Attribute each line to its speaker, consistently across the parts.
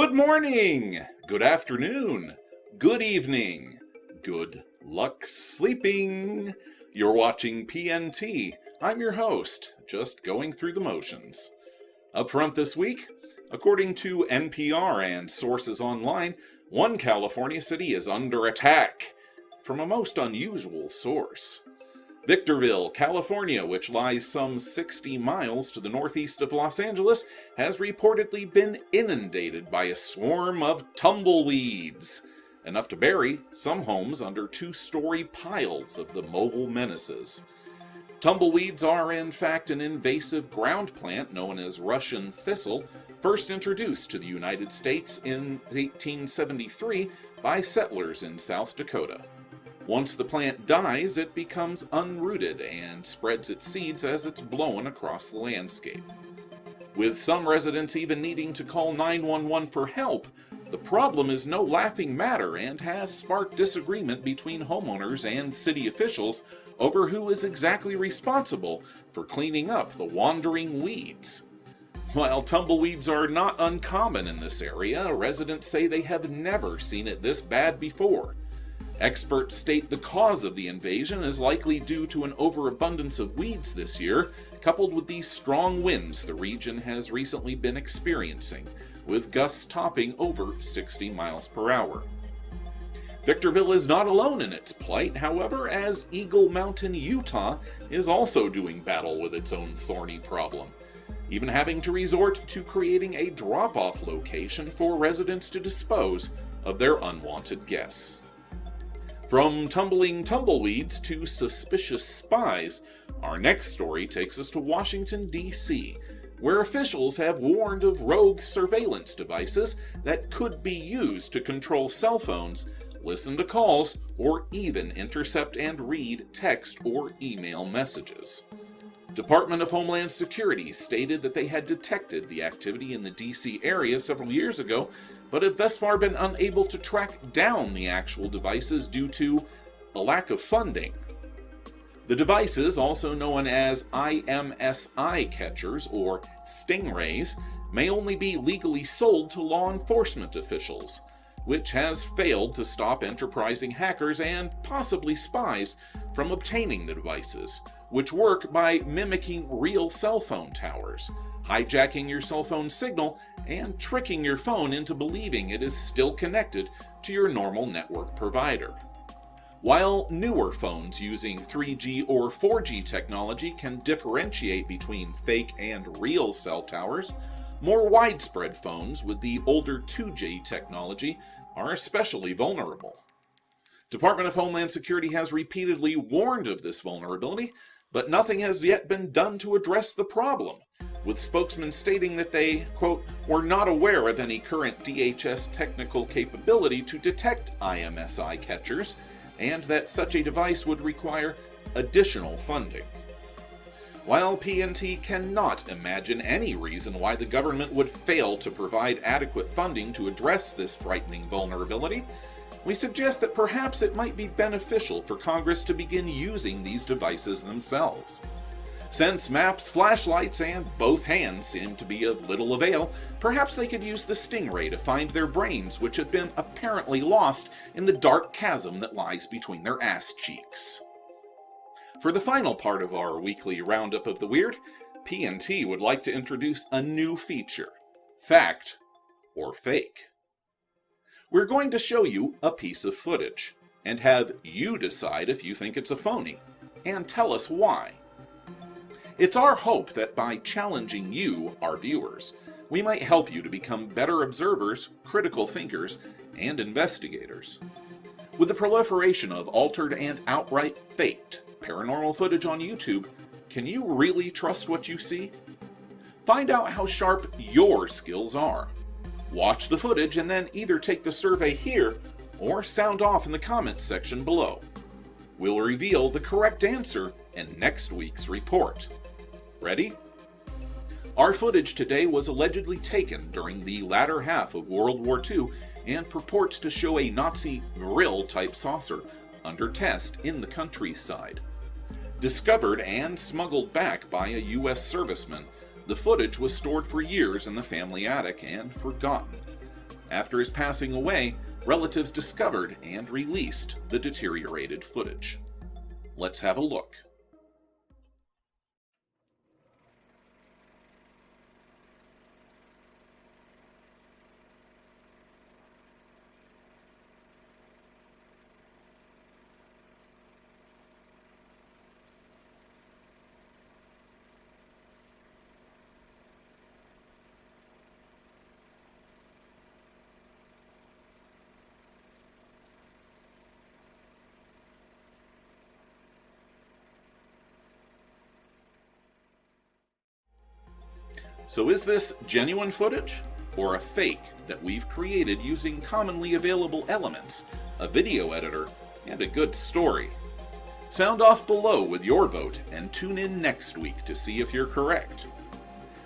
Speaker 1: Good morning, good afternoon, good evening, good luck sleeping. You're watching PNT. I'm your host, just going through the motions. Up front this week, according to NPR and sources online, one California city is under attack from a most unusual source. Victorville, California, which lies some 60 miles to the northeast of Los Angeles, has reportedly been inundated by a swarm of tumbleweeds, enough to bury some homes under two-story piles of the mobile menaces. Tumbleweeds are, in fact, an invasive ground plant known as Russian thistle, first introduced to the United States in 1873 by settlers in South Dakota. Once the plant dies, it becomes unrooted and spreads its seeds as it's blown across the landscape. With some residents even needing to call 911 for help, the problem is no laughing matter and has sparked disagreement between homeowners and city officials over who is exactly responsible for cleaning up the wandering weeds. While tumbleweeds are not uncommon in this area, residents say they have never seen it this bad before. Experts state the cause of the invasion is likely due to an overabundance of weeds this year, coupled with these strong winds the region has recently been experiencing, with gusts topping over 60 miles per hour. Victorville is not alone in its plight, however, as Eagle Mountain, Utah is also doing battle with its own thorny problem, even having to resort to creating a drop-off location for residents to dispose of their unwanted guests. From tumbling tumbleweeds to suspicious spies, our next story takes us to Washington, D.C., where officials have warned of rogue surveillance devices that could be used to control cell phones, listen to calls, or even intercept and read text or email messages. Department of Homeland Security stated that they had detected the activity in the D.C. area several years ago, but have thus far been unable to track down the actual devices due to a lack of funding. The devices, also known as IMSI catchers or stingrays, may only be legally sold to law enforcement officials, which has failed to stop enterprising hackers and possibly spies from obtaining the devices, which work by mimicking real cell phone towers, hijacking your cell phone signal, and tricking your phone into believing it is still connected to your normal network provider. While newer phones using 3G or 4G technology can differentiate between fake and real cell towers, more widespread phones with the older 2G technology are especially vulnerable. Department of Homeland Security has repeatedly warned of this vulnerability, but nothing has yet been done to address the problem, with spokesmen stating that they, quote, were not aware of any current DHS technical capability to detect IMSI catchers, and that such a device would require additional funding. While PNT cannot imagine any reason why the government would fail to provide adequate funding to address this frightening vulnerability, we suggest that perhaps it might be beneficial for Congress to begin using these devices themselves. Since maps, flashlights, and both hands seem to be of little avail, perhaps they could use the stingray to find their brains, which have been apparently lost in the dark chasm that lies between their ass cheeks. For the final part of our weekly roundup of the weird, PNT would like to introduce a new feature: fact or fake. We're going to show you a piece of footage, and have you decide if you think it's a phony, and tell us why. It's our hope that by challenging you, our viewers, we might help you to become better observers, critical thinkers, and investigators. With the proliferation of altered and outright faked paranormal footage on YouTube, can you really trust what you see? Find out how sharp your skills are. Watch the footage and then either take the survey here or sound off in the comments section below. We'll reveal the correct answer in next week's report. Ready? Our footage today was allegedly taken during the latter half of World War II and purports to show a Nazi grill-type saucer under test in the countryside. Discovered and smuggled back by a U.S. serviceman, the footage was stored for years in the family attic and forgotten. After his passing away, relatives discovered and released the deteriorated footage. Let's have a look. So is this genuine footage, or a fake that we've created using commonly available elements, a video editor, and a good story? Sound off below with your vote, and tune in next week to see if you're correct.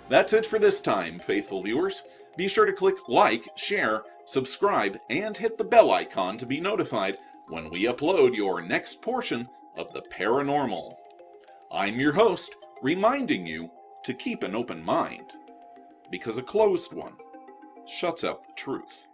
Speaker 1: That's it for this time, faithful viewers. Be sure to click like, share, subscribe, and hit the bell icon to be notified when we upload your next portion of the paranormal. I'm your host, reminding you to keep an open mind, because a closed one shuts out the truth.